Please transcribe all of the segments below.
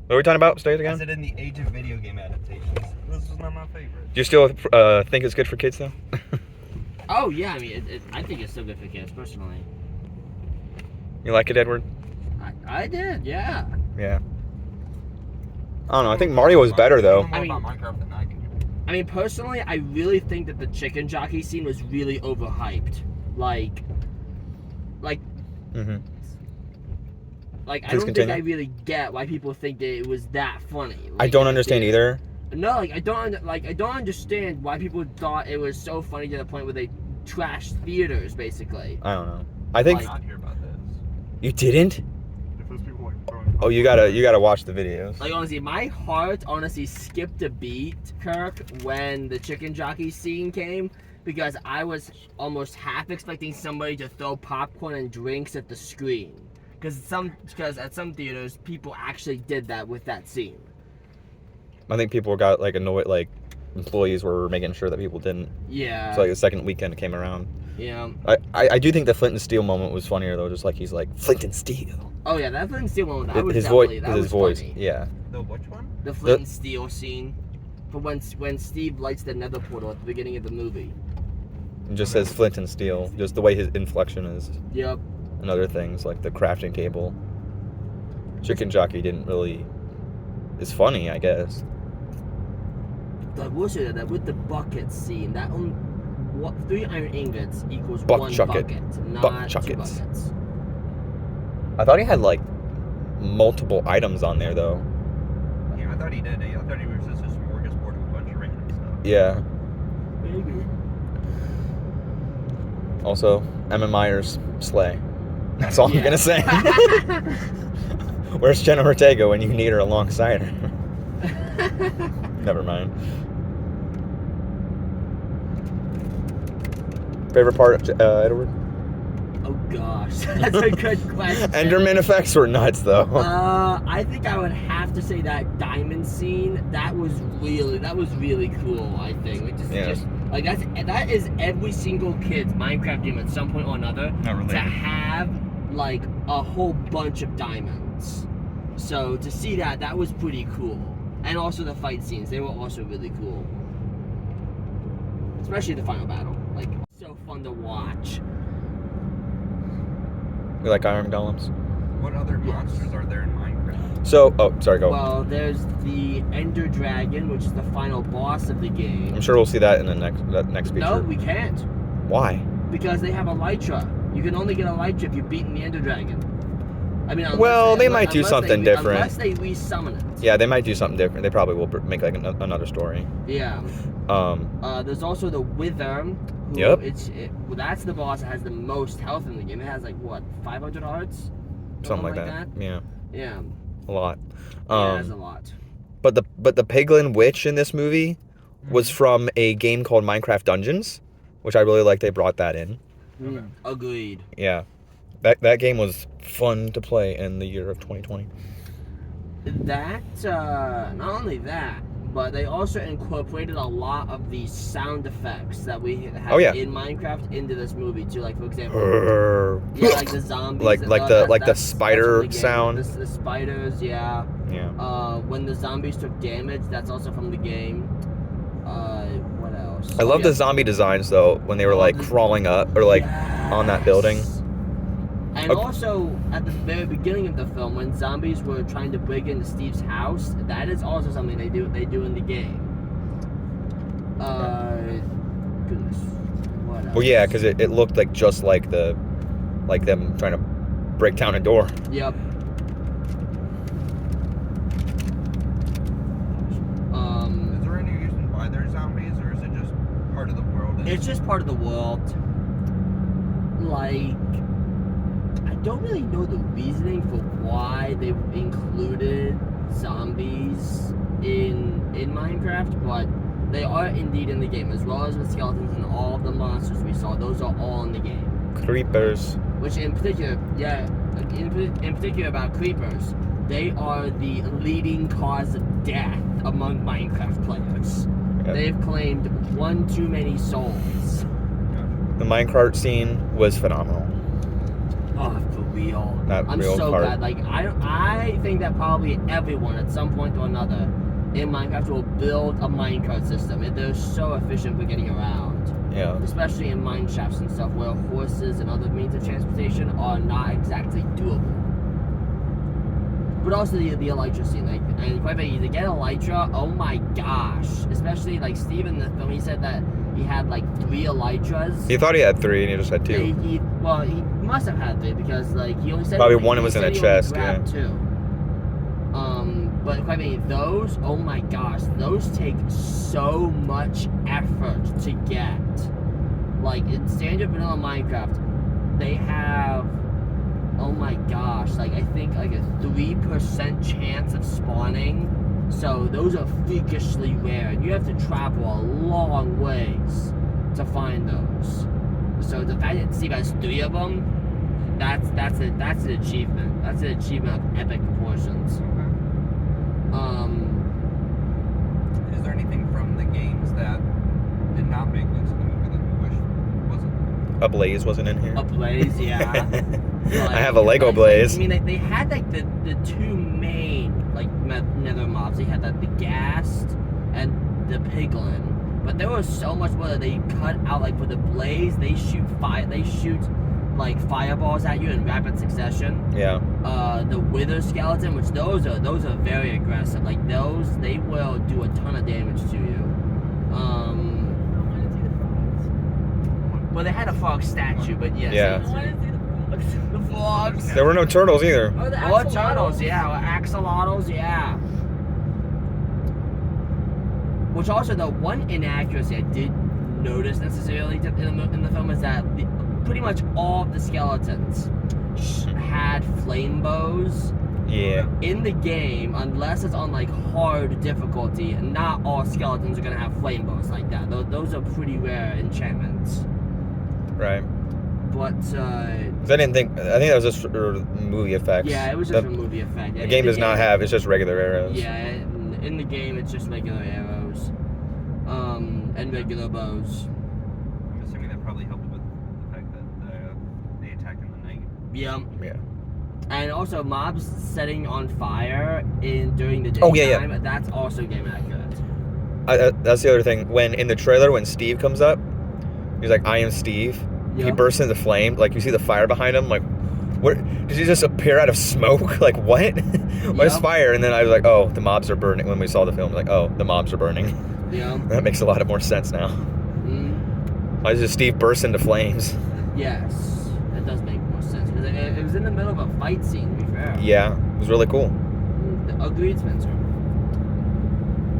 What are we talking about? Say it I again. said in the age of video game adaptations, this is not my favorite. Do you still think it's good for kids though? Oh yeah, I mean, I think it's still good for kids personally. You like it, Edward? I did, yeah. Yeah. I don't know. I think Mario was better though. I mean, about Minecraft than I can. I mean, personally, I really think that the chicken jockey scene was really overhyped. Like, Mm-hmm. I Please don't continue. think I really get why people think that it was that funny. I don't understand either. No, I don't understand why people thought it was so funny to the point where they trashed theaters, basically. I don't know. I think I did not hear about this. you didn't. If those people like throwing. Oh, you gotta watch the videos. Like, honestly, my heart honestly skipped a beat, Kirk, when the chicken jockey scene came, because I was almost half expecting somebody to throw popcorn and drinks at the screen. Because at some theaters, people actually did that with that scene. I think people got like annoyed, like employees were making sure that people didn't. Yeah. So like the second weekend came around. Yeah. I do think the Flint and Steel moment was funnier though, just like he's like Flint and Steel. Oh yeah, that Flint and Steel one. That was His definitely voice, that was his voice, funny. yeah. The which one? The Flint and Steel scene, for when Steve lights the Nether portal at the beginning of the movie. It just says Flint and Steel, just the way his inflection is, Yep. and other things like the crafting table. Chicken Jockey didn't really. It's funny, I guess. I will say that with the bucket scene, that only 3 iron ingots equals Buck 1 chuck it. bucket, not Buck 2 chuck it. buckets. I thought he had like multiple items on there though. Yeah, I thought he did. I thought he was just a smorgasbord of a bunch of random stuff. Yeah. Maybe. Also, Emma Myers slay. That's all Yeah. I'm gonna say. Where's Jenna Ortega when you need her alongside her? Never mind. Favorite part, Edward? Oh gosh, that's a good question. Enderman effects were nuts though. I think I would have to say that diamond scene. That was really cool. I think just like that is every single kid's Minecraft dream at some point or another. Not related. To have like a whole bunch of diamonds. So to see that was pretty cool. And also the fight scenes, they were also really cool. Especially the final battle. Like, so fun to watch. We like iron golems. What other monsters are there in Minecraft? So, oh, sorry, go. Well, there's the Ender Dragon, which is the final boss of the game. I'm sure we'll see that in the next feature. No, we can't. Why? Because they have Elytra. You can only get Elytra if you've beaten the Ender Dragon. I mean, Well, they might do something different. Unless they re-summon it. Yeah, they might do something different. They probably will make like another story. Yeah. There's also the Wither. Who Yep. Well, that's the boss that has the most health in the game. It has like what, 500 hearts? Something like that. Yeah, Yeah. a lot. Yeah, that's a lot. But the Piglin Witch in this movie was from a game called Minecraft Dungeons, which I really like. They brought that in. Agreed. Yeah, that game was fun to play in the year of 2020. That not only that, but they also incorporated a lot of the sound effects that we have in Minecraft into this movie too. Like for example, yeah, like the zombies, like the spider sound. The spiders, yeah. Yeah. When the zombies took damage, that's also from the game. What else? I love the zombie designs though when they were like crawling up or like on that building. And also, at the very beginning of the film, when zombies were trying to break into Steve's house, that is also something they do in the game. Goodness. What else? Well, yeah, because it looked like just like them trying to break down a door. Yep. Is there any reason why they're zombies, or is it just part of the world? It's just part of the world. Like, I don't really know the reasoning for why they included zombies in Minecraft, but they are indeed in the game, as well as the skeletons and all of the monsters we saw. Those are all in the game. Creepers. Which in particular, in particular about creepers, they are the leading cause of death among Minecraft players. Yep. They've claimed one too many souls. The minecart scene was phenomenal. Oh, for real. That I'm real so part. glad. Like I think that probably everyone at some point or another in Minecraft will build a minecart system. They're so efficient for getting around, Yeah. especially in mine shafts and stuff where horses and other means of transportation are not exactly doable. But also the elytra scene, like, and quite frankly, to get elytra, oh my gosh! Especially like Steve in the film, he said that he had like 3 elytras. He thought he had 3 and he just had 2. He must have had 3 because like he only said Probably he one was in said a he only chest, grabbed 2. But quite frankly, those, oh my gosh, those take so much effort to get. Like in standard vanilla Minecraft, they have, oh my gosh, like I think like a 3% chance of spawning. So those are freakishly rare, and you have to travel a long ways to find those. So the fact that Steve has 3 of them, that's an achievement. That's an achievement of epic proportions. Is there anything from the games that did not make it into the movie that you wish wasn't? A blaze wasn't in here. A blaze, yeah. I have a Lego blaze. I mean, they had like the 2 main like nether mobs. They had like the ghast and the piglin, but there was so much more that they cut out. Like for the blaze, they shoot fire. They shoot like fireballs at you in rapid succession. Yeah. The wither skeleton, which those are very aggressive. Like those, they will do a ton of damage to you. Well, they had a frog statue, but yes. Yeah. The frogs. There were no turtles either. Oh, the Or axolotls. turtles, yeah. Or axolotls, yeah. Which also, the one inaccuracy I did notice necessarily in the film is that pretty much all of the skeletons had flame bows. Yeah. In the game, unless it's on like hard difficulty, not all skeletons are gonna have flame bows like that. Those are pretty rare enchantments. Right. But 'Cause I think that was just for movie effects. yeah, it was just a movie effect. The game does not have. It's just regular arrows. Yeah, in the game it's just regular arrows, and regular bows. I'm assuming that probably helped with the fact that they attacked in the night. Yeah. Yeah. And also mobs setting on fire during the daytime. Oh, yeah. That's also game accurate. That's the other thing. When in the trailer, when Steve comes up, he's like, "I am Steve." He Yeah. bursts into flame. Like you see the fire behind him. Like, where did he just appear out of smoke? Like what? Where's Yep. fire? And then I was like, "Oh, the mobs are burning." When we saw the film, like, "Oh, the mobs are burning." Yeah. That makes a lot of more sense now. Why does Steve burst into flames? Yes, it does make more sense because it was in the middle of a fight scene. To be fair. Yeah, it was really cool. Agreed, Spencer.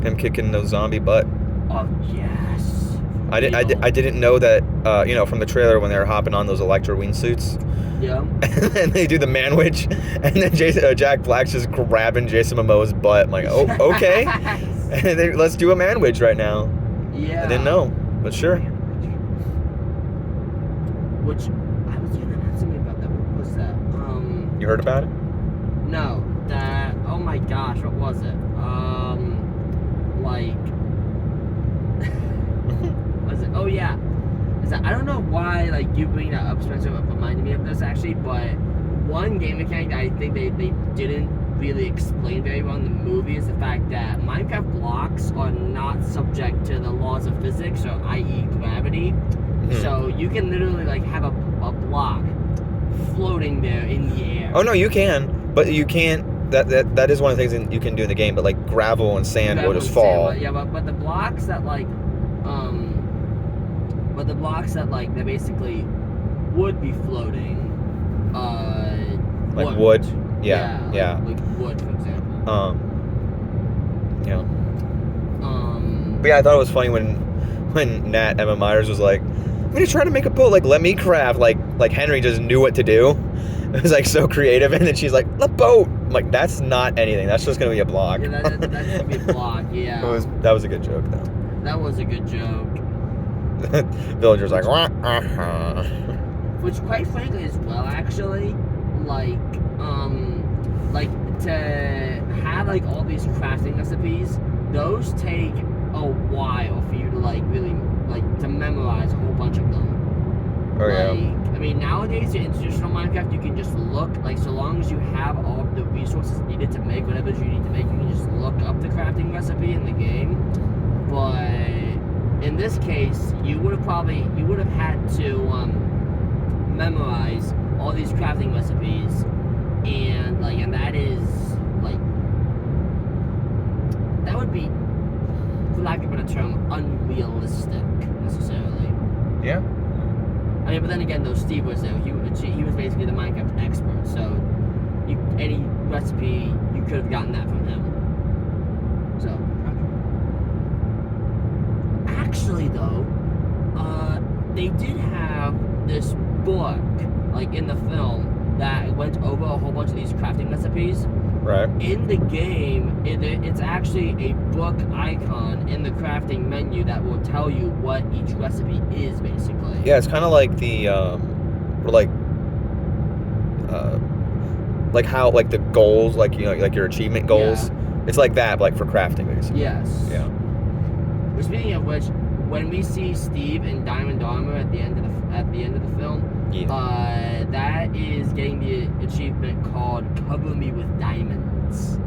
Him kicking the zombie butt. Oh yes. I didn't know that. From the trailer when they were hopping on those Electro wingsuits. Yeah. And they do the man witch, and then Jack Black's just grabbing Jason Momoa's butt. I'm like, oh, okay. And then let's do a man witch right now. Yeah. I didn't know, but sure. Which I was gonna ask something about that. What was that? You heard about it? No. That. Oh my gosh. What was it? Like. Was it? Oh yeah. Is that, I don't know why like you bring that up, Spencer, reminded me of this actually, but one game mechanic that I think they didn't really explain very well in the movie is the fact that Minecraft blocks are not subject to the laws of physics, or i.e. gravity. Mhm. So you can literally like have a block floating there in the air. Oh no, you can, but you can't. That is one of the things that you can do in the game. But like gravel and sand will Gravel just and sand, fall. but, yeah, but the blocks that that basically would be floating, Like wood. Yeah. like wood, for example. Yeah. But yeah, I thought it was funny when Nat Emma Myers was like, "I'm gonna try to make a boat. Like, let me craft." Like Henry just knew what to do. It was like so creative, and then she's like, "A boat." I'm like, that's not anything. That's just gonna be a block. Yeah, that's gonna be a block. Yeah. That was a good joke though. That was a good joke. Villagers like, Which, quite frankly, as well, actually, like to have like all these crafting recipes, those take a while for you to like really like to memorize a whole bunch of them. Oh, yeah. I mean, nowadays in traditional Minecraft, you can just look, like, so long as you have all of the resources needed to make whatever you need to make, you can just look up the crafting recipe in the game. But in this case, you would have had to memorize all these crafting recipes, and that is like, that would be, for lack of a better term, unrealistic necessarily. Yeah. I mean, but then again, though, Steve was there. He was basically the Minecraft expert, so any recipe, you could have gotten that from him. So, actually, though, they did have this book, like, in the film that went over a whole bunch of these crafting recipes. Right. In the game, it's actually a book icon in the crafting menu that will tell you what each recipe is, basically. Yeah, it's kind of like the like how, like, the goals, like, you know, like your achievement goals. Yeah. It's like that, but, like, for crafting, basically. Yes. Yeah. But speaking of which, when we see Steve in diamond armor at the end of the film, Yeah. that is getting the achievement called "Cover Me with Diamonds,"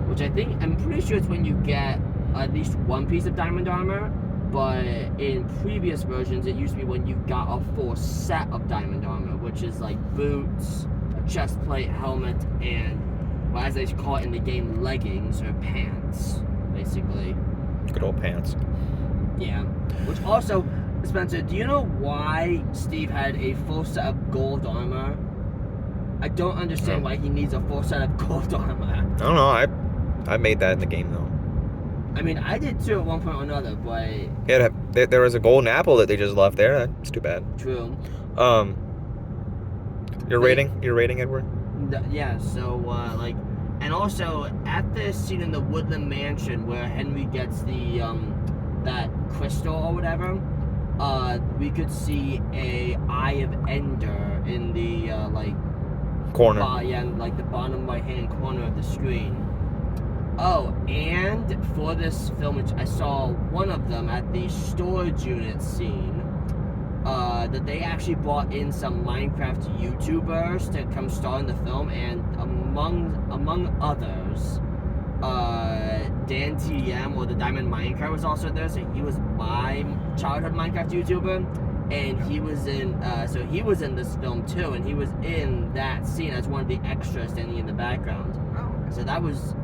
which I'm pretty sure it's when you get at least one piece of diamond armor. But in previous versions, it used to be when you got a full set of diamond armor, which is like boots, a chest plate, helmet, and, well, as they call it in the game, leggings or pants, basically. Good old pants. Yeah. Which also, Spencer, do you know why Steve had a full set of gold armor? I don't understand why he needs a full set of gold armor. I don't know. I made that in the game, though. I mean, I did too at one point or another, but... Yeah, there was a golden apple that they just left there. That's too bad. True. Your rating, Edward? Yeah, so, and also, at this scene in the Woodland Mansion where Henry gets the, that crystal or whatever, we could see a Eye of Ender in the, Corner. like the bottom right-hand corner of the screen. Oh, and for this film, which I saw one of them at the storage unit scene, that they actually brought in some Minecraft YouTubers to come star in the film, and among others, Dan TDM, or the Diamond Minecraft, was also there. So he was my childhood Minecraft YouTuber, and he was in this film too, and he was in that scene as one of the extras standing in the background. Oh, So that was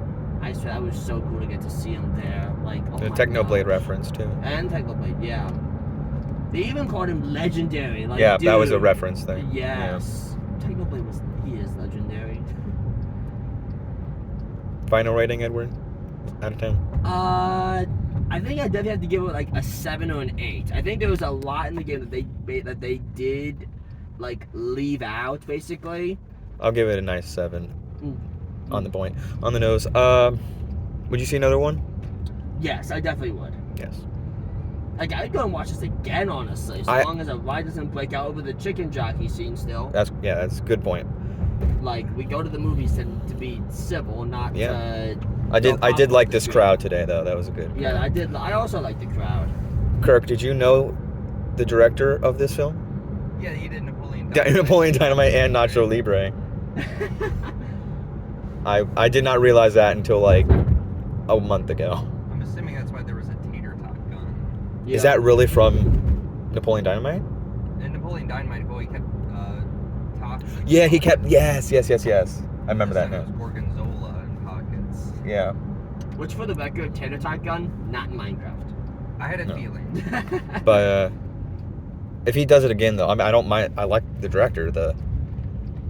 so cool to get to see him there. Like, oh The my Technoblade gosh. reference, too. And Technoblade, yeah. They even called him legendary. Like, Yeah, dude, that was a reference thing. Yes. Technoblade is legendary. Final rating, Edward? Out of 10? I think I definitely have to give it like a 7 or an 8. I think there was a lot in the game that they did like leave out, basically. I'll give it a nice 7. Mm. On the point. On the nose. Would you see another one? Yes, I definitely would. Yes. Like, I'd go and watch this again, honestly, so long as a ride doesn't break out over the chicken jockey scene still. That's a good point. Like, we go to the movies to be civil, not to... I did like this crowd today, though. That was a good crowd. Yeah, I did. I also like the crowd. Kirk, did you know the director of this film? yeah, he did Napoleon Dynamite. Napoleon Dynamite and Nacho Libre. I did not realize that until like a month ago. I'm assuming that's why there was a tater tot gun. Yeah. Is that really from Napoleon Dynamite? And Napoleon Dynamite, well, he kept tots. Yeah, he kept. Yes. I remember that There now. was Gorgonzola in pockets. Yeah. Which, for the record, tater tot gun, not in Minecraft. I had a No. feeling. But if he does it again, though, I mean, I don't mind. I like the director.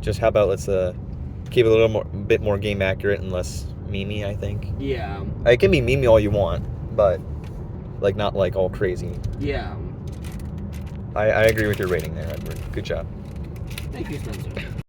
Just how about let's keep it a bit more game accurate and less memey. I think Yeah. it can be memey all you want, but like not like all crazy. Yeah. I agree with your rating there, Edward. Good job. Thank you, Spencer.